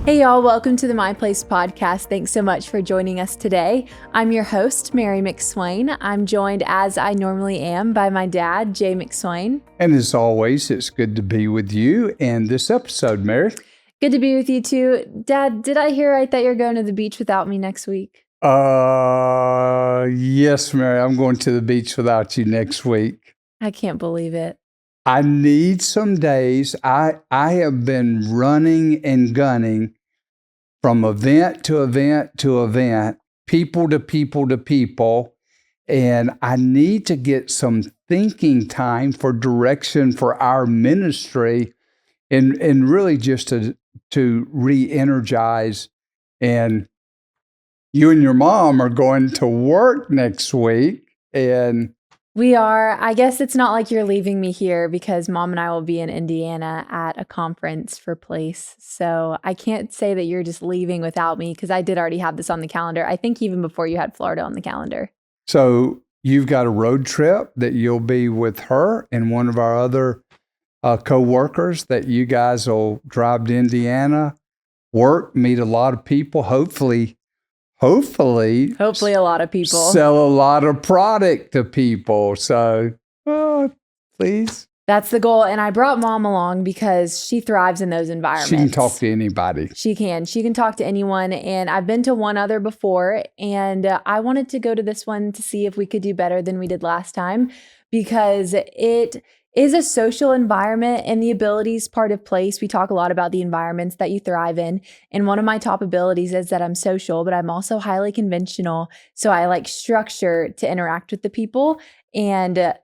Hey y'all, welcome to the My Place podcast. Thanks so much for joining us today. I'm your host, Mary McSwain. I'm joined, as I normally am, by my dad, Jay McSwain. And as always, it's good to be with you and this episode, Mary. Good to be with you too. Dad, did I hear right that you're going to the beach without me next week? Yes, Mary, I'm going to the beach without you next week. I can't believe it. I need some days. I have been running and gunning from event to event to event, people to people to people, and I need to get some thinking time for direction for our ministry and really just to re-energize. And you and your mom are going to work next week, and We are. I guess it's not like you're leaving me here because Mom and I will be in Indiana at a conference for Place. So I can't say that you're just leaving without me because I did already have this on the calendar. I think even before you had Florida on the calendar. so you've got a road trip that you'll be with her and one of our other co-workers that you guys will drive to Indiana, work, meet a lot of people, hopefully Hopefully a lot of people. sell a lot of product to people. So, please. That's the goal. And I brought Mom along because she thrives in those environments. She can talk to anybody. She can talk to anyone. And I've been to one other before, and I wanted to go to this one to see if we could do better than we did last time, because it is a social environment, and the abilities part of Place. We talk a lot about the environments that you thrive in. And one of my top abilities is that I'm social, but I'm also highly conventional. So I like structure to interact with the people. And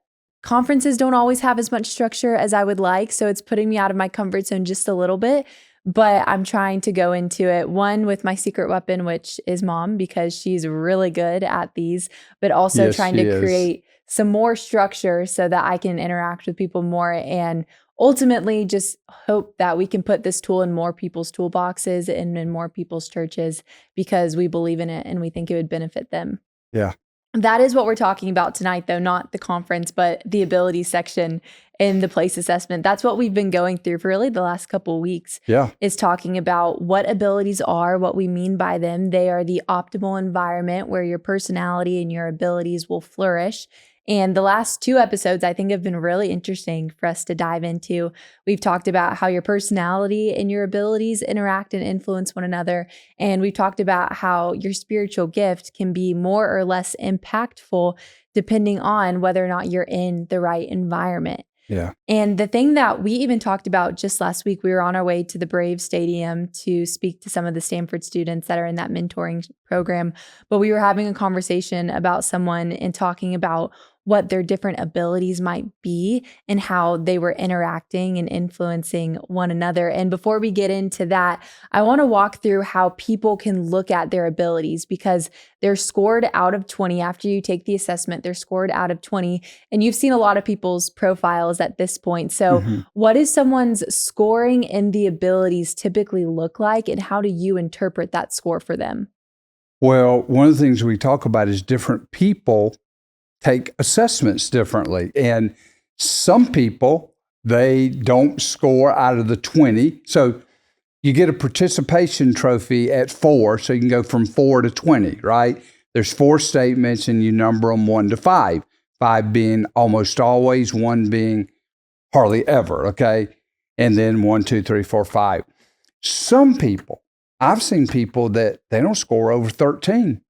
conferences don't always have as much structure as I would like. So it's putting me out of my comfort zone just a little bit. But I'm trying to go into it, one, with my secret weapon, which is Mom, because she's really good at these, but also Yes, trying she to is. create some more structure so that I can interact with people more, and ultimately just hope that we can put this tool in more people's toolboxes and in more people's churches because we believe in it and we think it would benefit them. Yeah. That is what we're talking about tonight, though, not the conference, but the ability section in the Place assessment. That's what we've been going through for really the last couple of weeks. Yeah. Is talking about what abilities are, what we mean by them. They are the optimal environment where your personality and your abilities will flourish. And the last two episodes, I think, have been really interesting for us to dive into. We've talked about how your personality and your abilities interact and influence one another. And we've talked about how your spiritual gift can be more or less impactful depending on whether or not you're in the right environment. Yeah. And the thing that we even talked about just last week, we were on our way to the Brave Stadium to speak to some of the Stanford students that are in that mentoring program. But we were having a conversation about someone and talking about what their different abilities might be and how they were interacting and influencing one another. And before we get into that, I want to walk through how people can look at their abilities, because they're scored out of 20 after you take the assessment. They're scored out of 20. And you've seen a lot of people's profiles at this point. So what is someone's scoring in the abilities typically look like, and how do you interpret that score for them? Well, one of the things we talk about is different people take assessments differently. And some people, they don't score out of the 20. So you get a participation trophy at 4, so you can go from 4 to 20, right? There's 4 statements and you number them 1 to 5. 5 being almost always, 1 being hardly ever, okay? And then 1, 2, 3, 4, 5. Some people, I've seen people that they don't score over 13.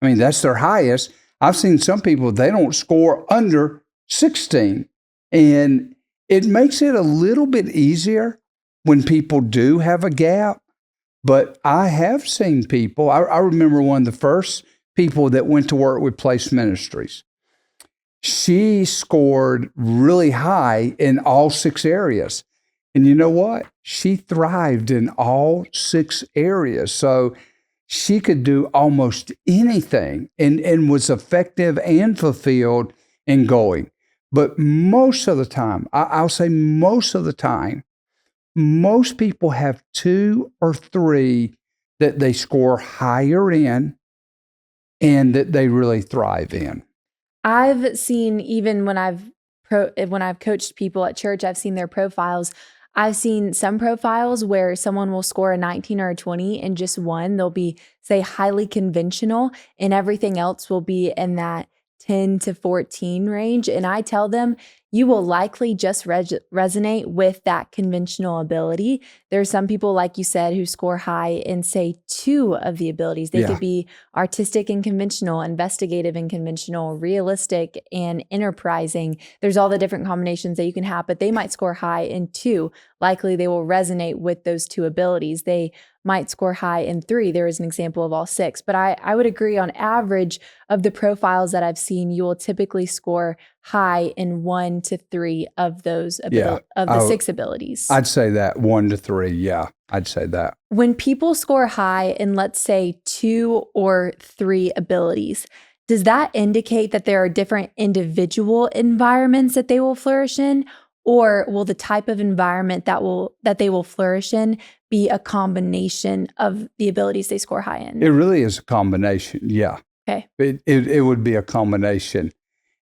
I mean, that's their highest. I've seen some people, they don't score under 16. And it makes it a little bit easier when people do have a gap. But I have seen people, I remember one of the first people that went to work with Place Ministries. She scored really high in all 6 areas. And you know what? She thrived in all 6 areas. So she could do almost anything and was effective and fulfilled in going. But most of the time, I'll say most of the time, most people have 2 or 3 that they score higher in and that they really thrive in. I've seen, even when I've coached people at church, I've seen their profiles. I've seen some profiles where someone will score a 19 or a 20 in just one. They'll be, say, highly conventional, and everything else will be in that 10 to 14 range. And I tell them, you will likely just resonate with that conventional ability. There are some people, like you said, who score high in, say, two of the abilities. They could be artistic and conventional, investigative and conventional, realistic and enterprising. There's all the different combinations that you can have, but they might score high in two. Likely they will resonate with those two abilities. They might score high in three. There is an example of all six. But I would agree, on average of the profiles that I've seen, you will typically score high in 1 to 3 of those of the six abilities. I'd say that 1 to 3. Yeah, I'd say that. When people score high in, let's say, 2 or 3 abilities, does that indicate that there are different individual environments that they will flourish in? Or will the type of environment that they will flourish in be a combination of the abilities they score high in? It really is a combination, yeah. Okay. It would be a combination.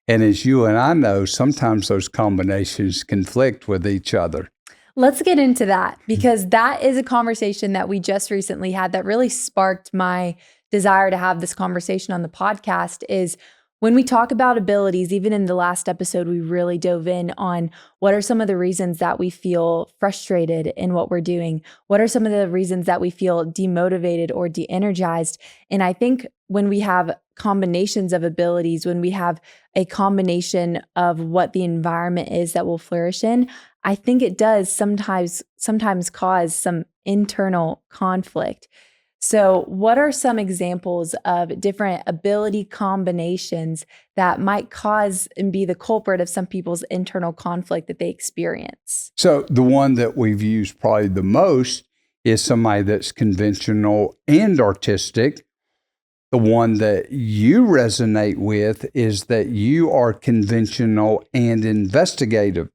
And as you and I know, sometimes those combinations conflict with each other. Let's get into that, because that is a conversation that we just recently had that really sparked my desire to have this conversation on the podcast. Is when we talk about abilities, even in the last episode, we really dove in on what are some of the reasons that we feel frustrated in what we're doing? What are some of the reasons that we feel demotivated or de-energized? And I think when we have combinations of abilities, when we have a combination of what the environment is that we'll flourish in, I think it does sometimes cause some internal conflict. So what are some examples of different ability combinations that might cause and be the culprit of some people's internal conflict that they experience? So the one that we've used probably the most is somebody that's conventional and artistic. The one that you resonate with is that you are conventional and investigative.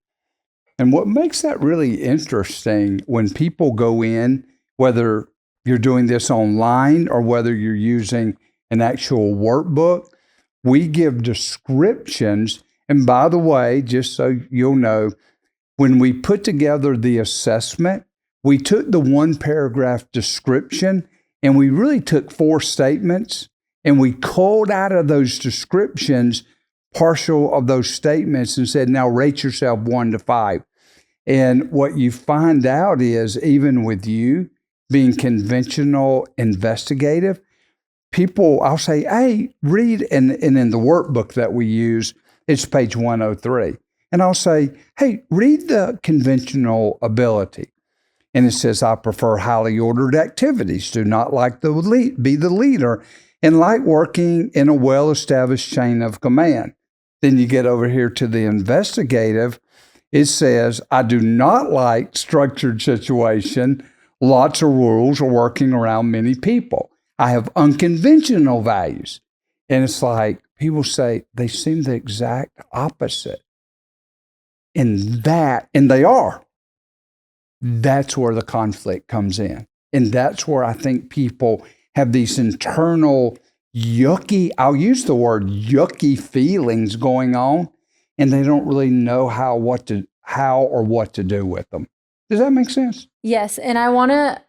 And what makes that really interesting, when people go in, whether you're doing this online or whether you're using an actual workbook, we give descriptions. And by the way, just so you'll know, when we put together the assessment, we took the one paragraph description and we really took 4 statements and we culled out of those descriptions partial of those statements and said, now rate yourself 1 to 5. And what you find out is, even with you being conventional, investigative, people, I'll say, hey, read, and in the workbook that we use, it's page 103. And I'll say, hey, read the conventional ability. And it says, I prefer highly ordered activities, do not like to be the leader, and like working in a well-established chain of command. Then you get over here to the investigative. It says, I do not like structured situation, lots of rules, or working around many people. I have unconventional values. And it's like people say they seem the exact opposite. And they are. That's where the conflict comes in. And that's where I think people have these internal yucky, I'll use the word yucky feelings going on, and they don't really know how or what to do with them. Does that make sense? Yes. And I want to,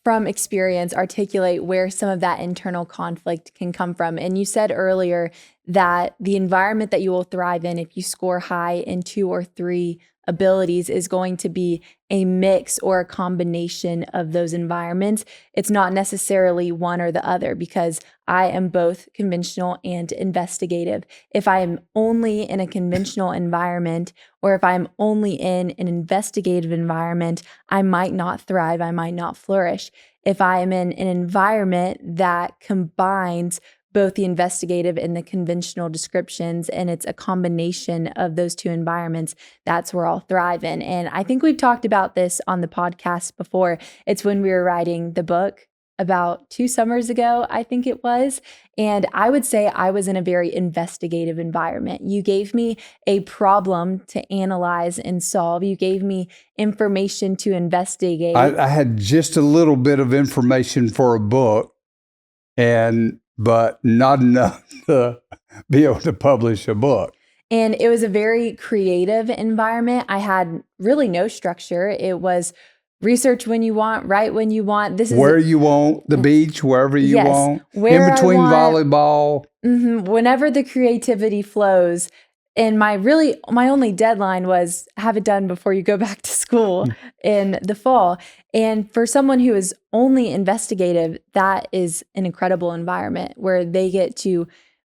from experience, articulate where some of that internal conflict can come from. And you said earlier that the environment that you will thrive in, if you score high in 2 or 3 abilities, is going to be a mix or a combination of those environments. It's not necessarily one or the other, because I am both conventional and investigative. If I am only in a conventional environment, or if I'm only in an investigative environment, I might not thrive, I might not flourish. If I am in an environment that combines both the investigative and the conventional descriptions, and it's a combination of those 2 environments, that's where I'll thrive in. And I think we've talked about this on the podcast before. It's when we were writing the book about 2 summers ago, I think it was. And I would say I was in a very investigative environment. You gave me a problem to analyze and solve. You gave me information to investigate. I had just a little bit of information for a book, but not enough to be able to publish a book. And it was a very creative environment. I had really no structure. It was research when you want, write when you want. Where you want, the beach, wherever you yes, want, in where I between want, volleyball. whenever the creativity flows. And my only deadline was have it done before you go back to school in the fall. And for someone who is only investigative, that is an incredible environment where they get to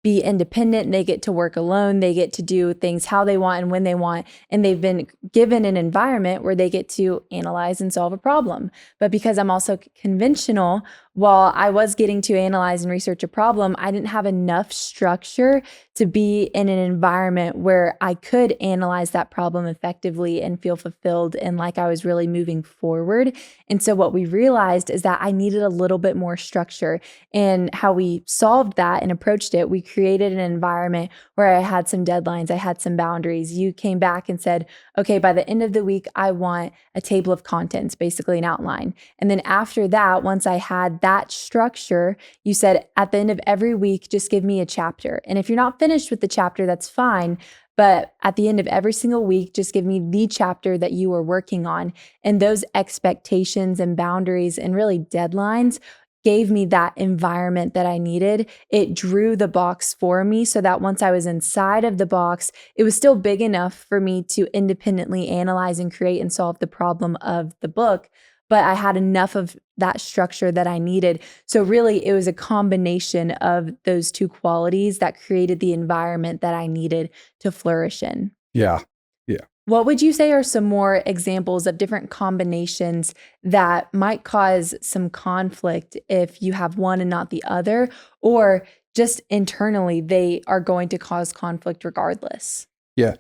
be independent, they get to work alone, they get to do things how they want and when they want, and they've been given an environment where they get to analyze and solve a problem. But because I'm also conventional, while I was getting to analyze and research a problem, I didn't have enough structure to be in an environment where I could analyze that problem effectively and feel fulfilled and like I was really moving forward. And so what we realized is that I needed a little bit more structure. And how we solved that and approached it, we created an environment where I had some deadlines, I had some boundaries. You came back and said, okay, by the end of the week, I want a table of contents, basically an outline. And then after that, once I had that structure, you said at the end of every week, just give me a chapter. And if you're not finished with the chapter, that's fine. But at the end of every single week, just give me the chapter that you are working on. And those expectations and boundaries and really deadlines gave me that environment that I needed. It drew the box for me so that once I was inside of the box, it was still big enough for me to independently analyze and create and solve the problem of the book. But I had enough of that structure that I needed. So really, it was a combination of those two qualities that created the environment that I needed to flourish in. Yeah. Yeah. What would you say are some more examples of different combinations that might cause some conflict if you have one and not the other, or just internally, they are going to cause conflict regardless? Yeah.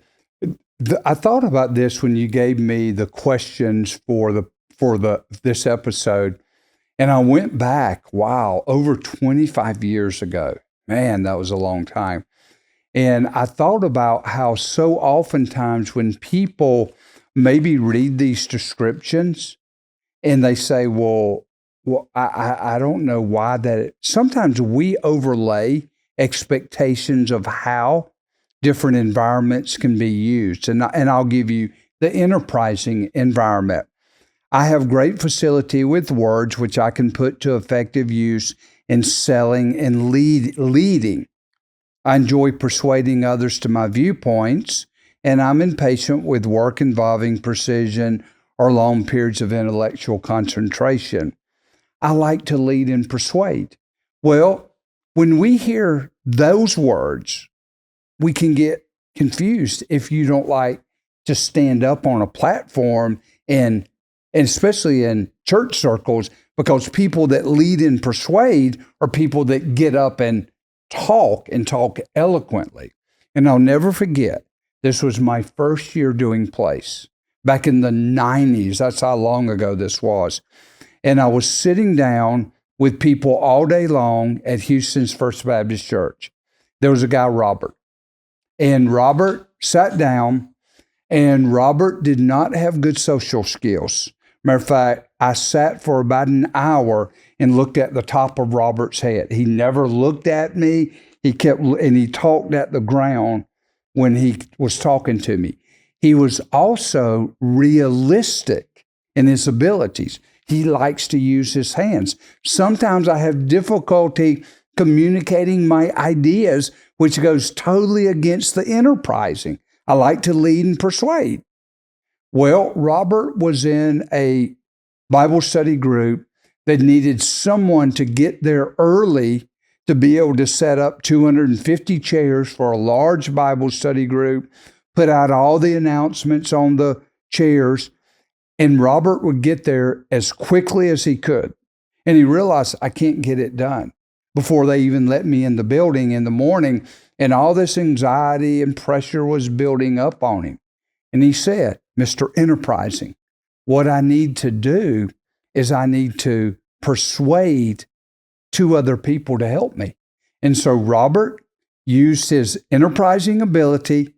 I thought about this when you gave me the questions for this episode, and I went back, wow, over 25 years ago. Man, that was a long time. And I thought about how so oftentimes when people maybe read these descriptions and they say, well, I don't know why that. Sometimes we overlay expectations of how different environments can be used. And I'll give you the enterprising environment. I have great facility with words, which I can put to effective use in selling and leading. I enjoy persuading others to my viewpoints, and I'm impatient with work involving precision or long periods of intellectual concentration. I like to lead and persuade. Well, when we hear those words, we can get confused if you don't like to stand up on a platform and especially in church circles, because people that lead and persuade are people that get up and talk eloquently. And I'll never forget, this was my first year doing place back in the 90s. That's how long ago this was. And I was sitting down with people all day long at Houston's First Baptist Church. There was a guy, Robert. And Robert sat down, and Robert did not have good social skills. Matter of fact, I sat for about an hour and looked at the top of Robert's head. He never looked at me. He talked at the ground when he was talking to me. He was also realistic in his abilities. He likes to use his hands. Sometimes I have difficulty communicating my ideas, which goes totally against the enterprising. I like to lead and persuade. Well, Robert was in a Bible study group that needed someone to get there early to be able to set up 250 chairs for a large Bible study group, put out all the announcements on the chairs, and Robert would get there as quickly as he could. And he realized, I can't get it done before they even let me in the building in the morning, and all this anxiety and pressure was building up on him. And he said, Mr. Enterprising, what I need to do is I need to persuade two other people to help me. And so Robert used his enterprising ability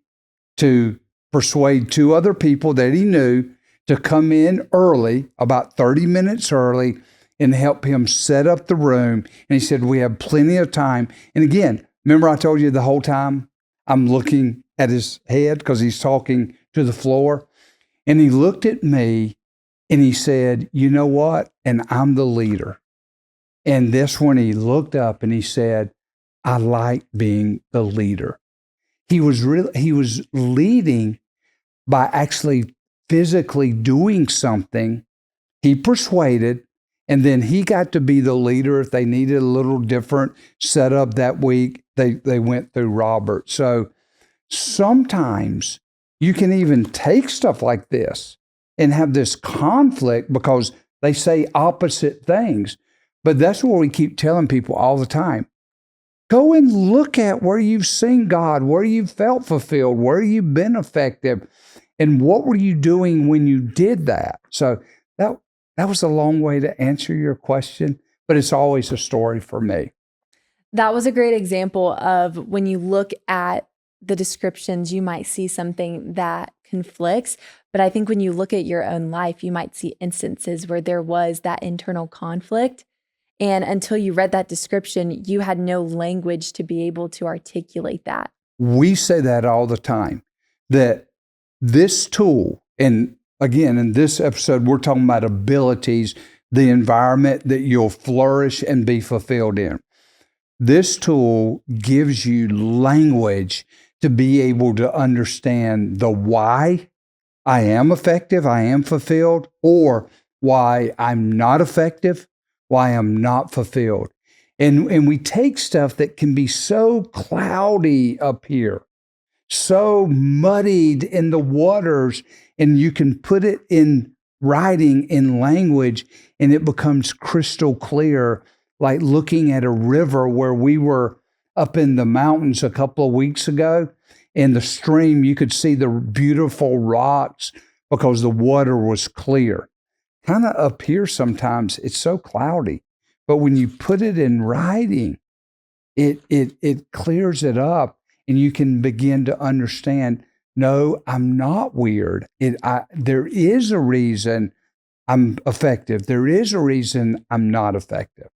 to persuade two other people that he knew to come in early, about 30 minutes early, and help him set up the room. And he said, we have plenty of time. And again, remember I told you the whole time I'm looking at his head because he's talking to the floor. And he looked at me and he said, you know what? And I'm the leader. And this one, he looked up and he said, I like being the leader. He was leading by actually physically doing something. He persuaded, and then he got to be the leader. If they needed a little different setup that week, they went through Robert. So sometimes you can even take stuff like this and have this conflict because they say opposite things. But that's what we keep telling people all the time. Go and look at where you've seen God, where you've felt fulfilled, where you've been effective, and what were you doing when you did that? So that was a long way to answer your question, but it's always a story for me. That was a great example of when you look at the descriptions, you might see something that conflicts. But I think when you look at your own life, you might see instances where there was that internal conflict. And until you read that description, you had no language to be able to articulate that. We say that all the time, that this tool, and again, in this episode, we're talking about abilities, the environment that you'll flourish and be fulfilled in. This tool gives you language to be able to understand the why I am effective, I am fulfilled, or why I'm not effective, why I'm not fulfilled. And we take stuff that can be so cloudy up here, so muddied in the waters, and you can put it in writing, in language, and it becomes crystal clear, like looking at a river where we were up in the mountains a couple of weeks ago. In the stream, you could see the beautiful rocks because the water was clear. Kind of up here sometimes, it's so cloudy. But when you put it in writing, it clears it up, and you can begin to understand, no, I'm not weird. There is a reason I'm effective. There is a reason I'm not effective.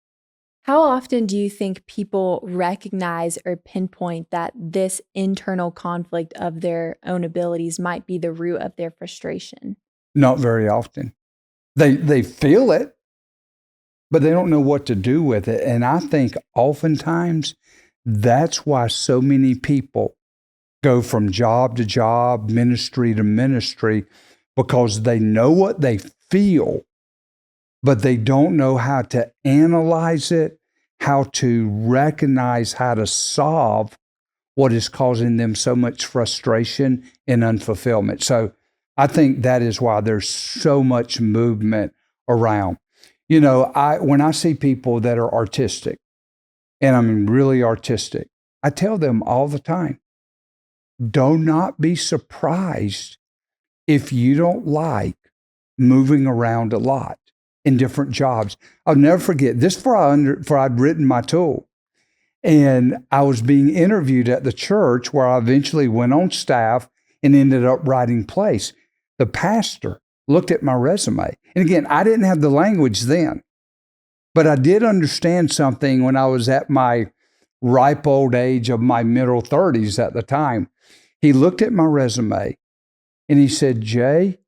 How often do you think people recognize or pinpoint that this internal conflict of their own abilities might be the root of their frustration? Not very often. They feel it, but they don't know what to do with it. And I think oftentimes that's why so many people go from job to job, ministry to ministry, because they know what they feel, but they don't know how to analyze it, how to recognize how to solve what is causing them so much frustration and unfulfillment. So I think that is why there's so much movement around. You know, when I see people that are artistic, and I mean really artistic, I tell them all the time, do not be surprised if you don't like moving around a lot in different jobs. I'll never forget this before I'd written my tool. And I was being interviewed at the church where I eventually went on staff and ended up writing plays. The pastor looked at my resume. And again, I didn't have the language then, but I did understand something when I was at my ripe old age of my middle 30s at the time. He looked at my resume and he said, Jay,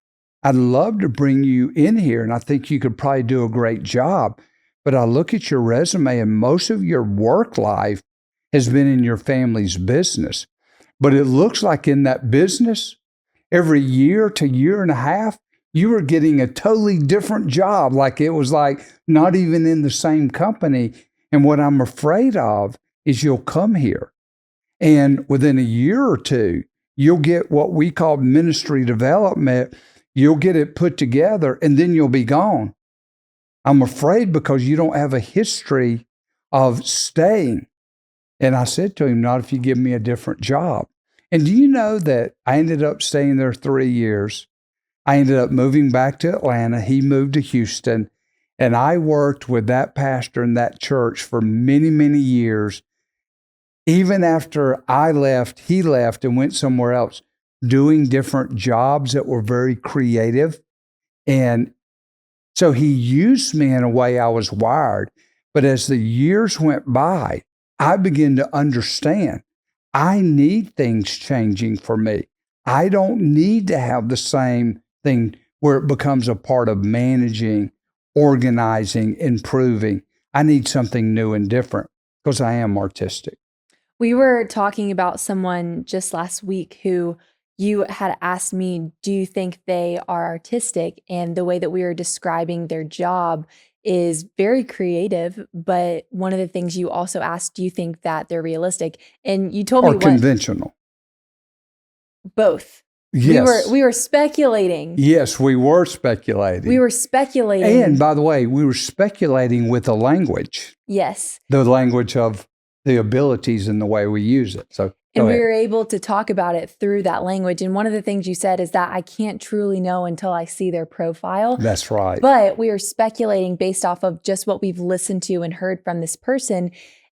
I'd love to bring you in here, and I think you could probably do a great job. But I look at your resume, and most of your work life has been in your family's business. But it looks like in that business, every year to year and a half, you were getting a totally different job. Like it was like not even in the same company. And what I'm afraid of is you'll come here, and within a year or two, you'll get what we call ministry development. You'll get it put together, and then you'll be gone. I'm afraid because you don't have a history of staying. And I said to him, not if you give me a different job. And do you know that I ended up staying there 3 years? I ended up moving back to Atlanta. He moved to Houston. And I worked with that pastor in that church for many, many years. Even after I left, he left and went somewhere else, doing different jobs that were very creative. And so he used me in a way I was wired. But as the years went by, I began to understand I need things changing for me. I don't need to have the same thing where it becomes a part of managing, organizing, improving. I need something new and different because I am artistic. We were talking about someone just last week who you had asked me, do you think they are artistic? And the way that we were describing their job is very creative. But one of the things you also asked, do you think that they're realistic? And you told me Or what conventional. both. Yes. We were speculating. Yes, we were speculating. We were speculating. And by the way, we were speculating with the language Yes. of the abilities and the way we use it. So And go we ahead. were able to talk about it through that language. And one of the things you said is that I can't truly know until I see their profile. That's right. But we are speculating based off of just what we've listened to and heard from this person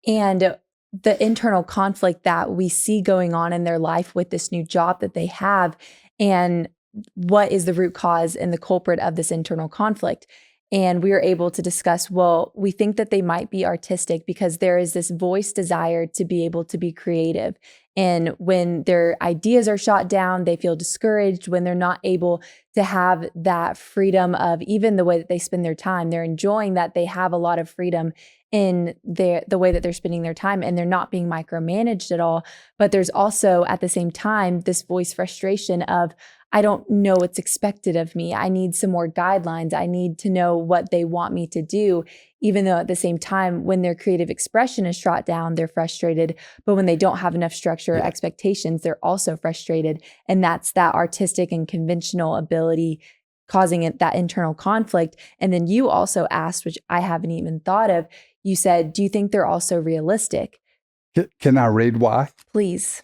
and the internal conflict that we see going on in their life with this new job that they have. And what is the root cause and the culprit of this internal conflict? And we were able to discuss, well, we think that they might be artistic because there is this voice desire to be able to be creative. And when their ideas are shot down, they feel discouraged when they're not able to have that freedom of even the way that they spend their time. They're enjoying that they have a lot of freedom in the way that they're spending their time and they're not being micromanaged at all. But there's also at the same time this voice frustration of, I don't know what's expected of me. I need some more guidelines. I need to know what they want me to do, even though at the same time, when their creative expression is shot down, they're frustrated. But when they don't have enough structure or expectations, they're also frustrated. And that's that artistic and conventional ability causing that internal conflict. And then you also asked, which I haven't even thought of, you said, do you think they're also realistic? Can I read why? Please.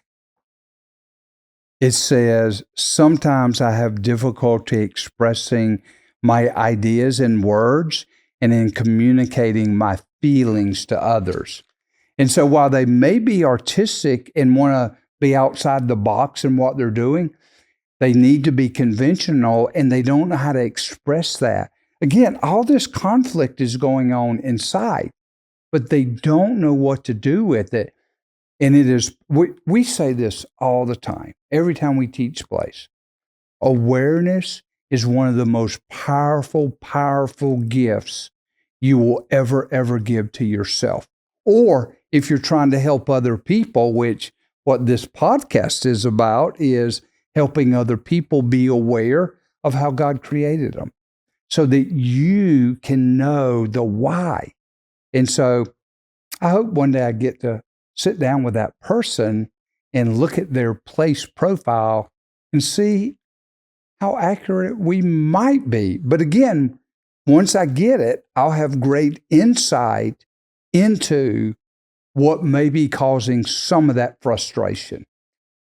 It says, sometimes I have difficulty expressing my ideas in words and in communicating my feelings to others. And so while they may be artistic and want to be outside the box in what they're doing, they need to be conventional and they don't know how to express that. Again, all this conflict is going on inside, but they don't know what to do with it. And it is, we say this all the time, every time we teach place. Awareness is one of the most powerful gifts you will ever give to yourself. Or if you're trying to help other people, which what this podcast is about is helping other people be aware of how God created them so that you can know the why. And so I hope one day I get to sit down with that person and look at their place profile and see how accurate we might be. But again, once I get it, I'll have great insight into what may be causing some of that frustration.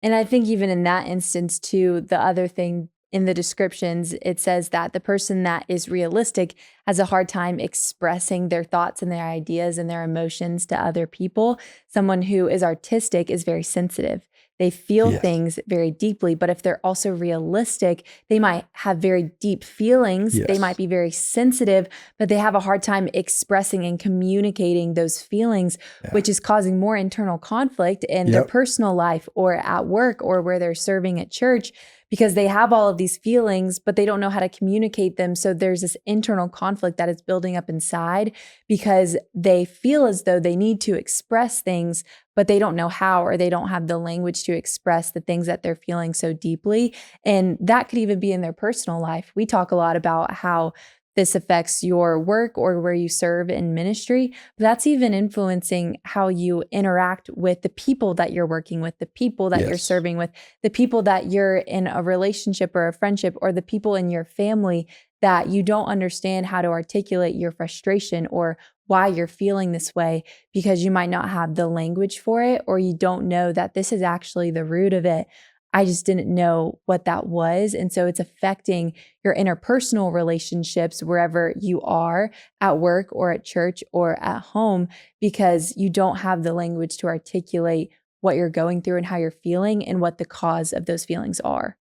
And I think even in that instance too, the other thing in the descriptions, it says that the person that is realistic has a hard time expressing their thoughts and their ideas and their emotions to other people. Someone who is artistic is very sensitive. They feel things very deeply, but if they're also realistic, they might have very deep feelings. They might be very sensitive, but they have a hard time expressing and communicating those feelings, which is causing more internal conflict in their personal life or at work or where they're serving at church, because they have all of these feelings, but they don't know how to communicate them. So there's this internal conflict that is building up inside because they feel as though they need to express things, but they don't know how, or they don't have the language to express the things that they're feeling so deeply. And that could even be in their personal life. We talk a lot about how this affects your work or where you serve in ministry. But that's even influencing how you interact with the people that you're working with, the people that you're serving with, the people that you're in a relationship or a friendship, or the people in your family that you don't understand how to articulate your frustration or why you're feeling this way, because you might not have the language for it, or you don't know that this is actually the root of it. I just didn't know what that was. And so it's affecting your interpersonal relationships wherever you are, at work or at church or at home, because you don't have the language to articulate what you're going through and how you're feeling and what the cause of those feelings are.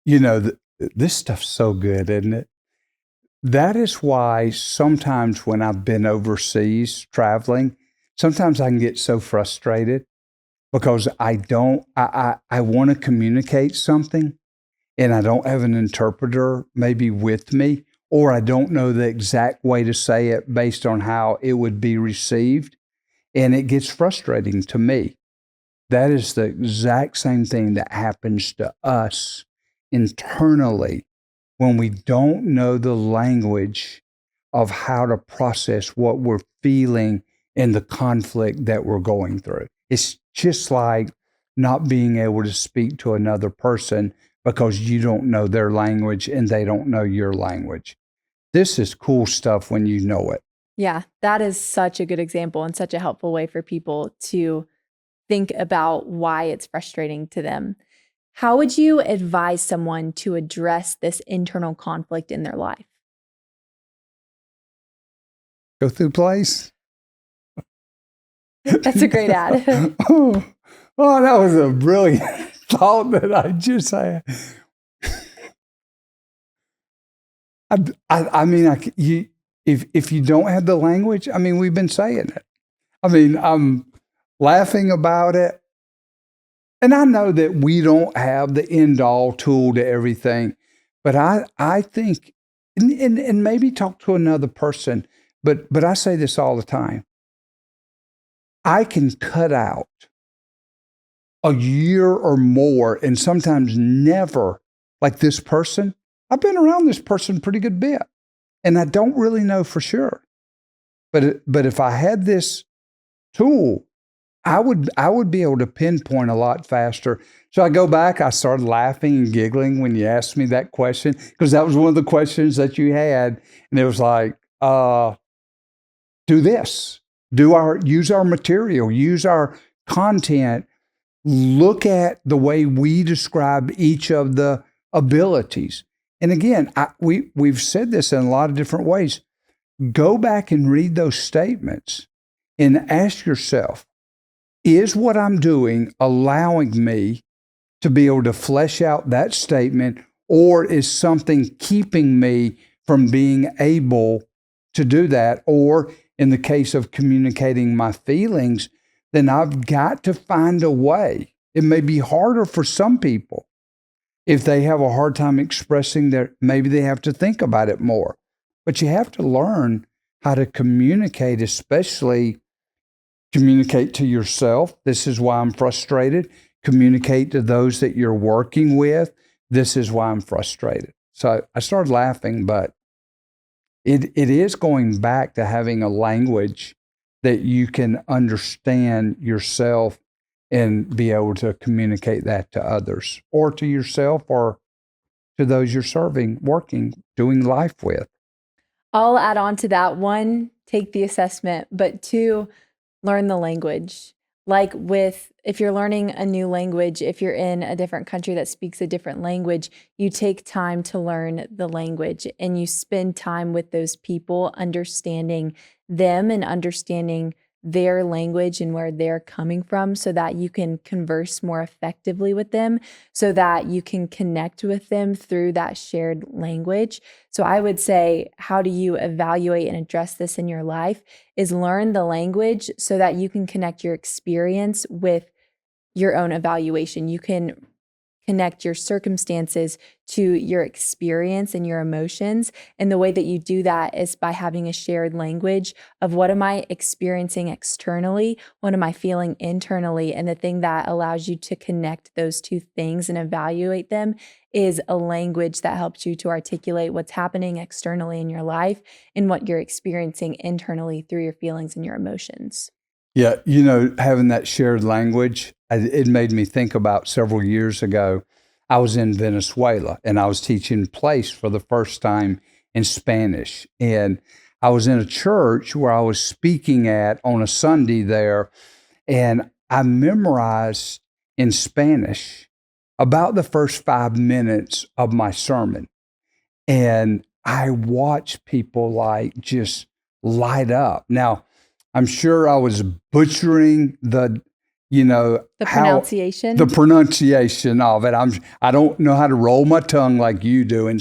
You know, this stuff's so good, isn't it? That is why sometimes when I've been overseas traveling, sometimes I can get so frustrated because I want to communicate something and I don't have an interpreter maybe with me, or I don't know the exact way to say it based on how it would be received. And it gets frustrating to me. That is the exact same thing that happens to us internally when we don't know the language of how to process what we're feeling in the conflict that we're going through. It's just like not being able to speak to another person because you don't know their language and they don't know your language. This is cool stuff when you know it. Yeah, that is such a good example and such a helpful way for people to think about why it's frustrating to them. How would you advise someone to address this internal conflict in their life? Go through place. That's a great ad. Oh, that was a brilliant thought that I just had. I mean, if you don't have the language, I mean, we've been saying it. I mean, I'm laughing about it. And I know that we don't have the end all tool to everything, but I think, and maybe talk to another person, but I say this all the time. I can cut out a year or more and sometimes never, like this person. I've been around this person a pretty good bit and I don't really know for sure. But if I had this tool, I would be able to pinpoint a lot faster. So I go back, I started laughing and giggling when you asked me that question, because that was one of the questions that you had. And it was like, do this, use our material, use our content, look at the way we describe each of the abilities. And again, we've said this in a lot of different ways. Go back and read those statements and ask yourself, is what I'm doing allowing me to be able to flesh out that statement, or is something keeping me from being able to do that? Or in the case of communicating my feelings, then I've got to find a way. It may be harder for some people. If they have a hard time expressing their, maybe they have to think about it more. But you have to learn how to communicate, especially communicate to yourself. This is why I'm frustrated. Communicate to those that you're working with. This is why I'm frustrated. So I started laughing, but it is going back to having a language that you can understand yourself and be able to communicate that to others or to yourself or to those you're serving, working, doing life with. I'll add on to that. One, take the assessment, but two, learn the language. Like if you're learning a new language, if you're in a different country that speaks a different language, you take time to learn the language and you spend time with those people, understanding them and understanding their language and where they're coming from so that you can converse more effectively with them, so that you can connect with them through that shared language. So I would say, how do you evaluate and address this in your life is learn the language so that you can connect your experience with your own evaluation. You can connect your circumstances to your experience and your emotions. And the way that you do that is by having a shared language of what am I experiencing externally? What am I feeling internally? And the thing that allows you to connect those two things and evaluate them is a language that helps you to articulate what's happening externally in your life and what you're experiencing internally through your feelings and your emotions. Yeah, having that shared language, it made me think about several years ago. I was in Venezuela and I was teaching place for the first time in Spanish. And I was in a church where I was speaking at on a Sunday there. And I memorized in Spanish about the first 5 minutes of my sermon. And I watched people like just light up. Now, I'm sure I was butchering the pronunciation. The pronunciation of it. I don't know how to roll my tongue like you do,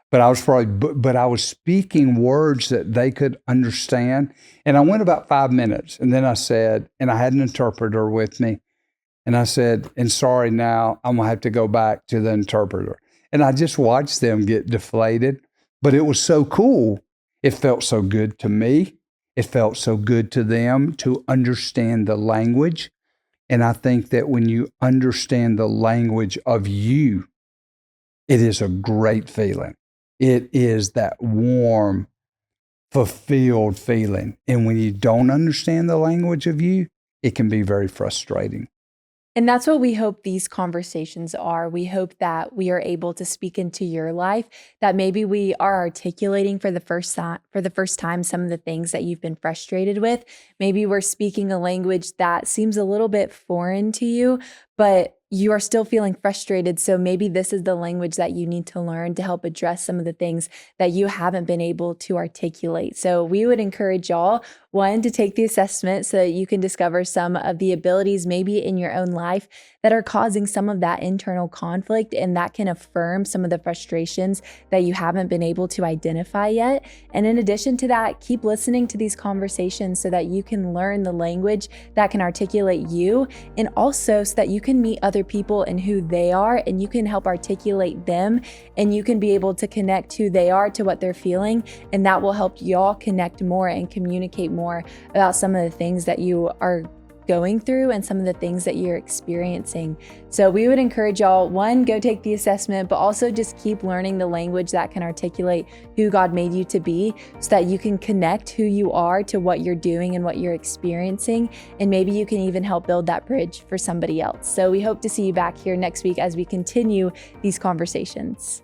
but I was speaking words that they could understand. And I went about 5 minutes, and then I said, and I had an interpreter with me, And I said, and sorry, now I'm going to have to go back to the interpreter. And I just watched them get deflated, but it was so cool. It felt so good to me. It felt so good to them to understand the language. And I think that when you understand the language of you, it is a great feeling. It is that warm, fulfilled feeling. And when you don't understand the language of you, it can be very frustrating. And that's what we hope these conversations are. We hope that we are able to speak into your life, that maybe we are articulating for the first time some of the things that you've been frustrated with. Maybe we're speaking a language that seems a little bit foreign to you, but you are still feeling frustrated. So maybe this is the language that you need to learn to help address some of the things that you haven't been able to articulate. So we would encourage y'all, one, to take the assessment so that you can discover some of the abilities maybe in your own life that are causing some of that internal conflict, and that can affirm some of the frustrations that you haven't been able to identify yet. And in addition to that, keep listening to these conversations so that you can learn the language that can articulate you, and also so that you can meet other people and who they are, and you can help articulate them, and you can be able to connect who they are to what they're feeling, and that will help y'all connect more and communicate more about some of the things that you are going through and some of the things that you're experiencing. So we would encourage y'all, one, go take the assessment, but also just keep learning the language that can articulate who God made you to be, so that you can connect who you are to what you're doing and what you're experiencing. And maybe you can even help build that bridge for somebody else. So we hope to see you back here next week as we continue these conversations.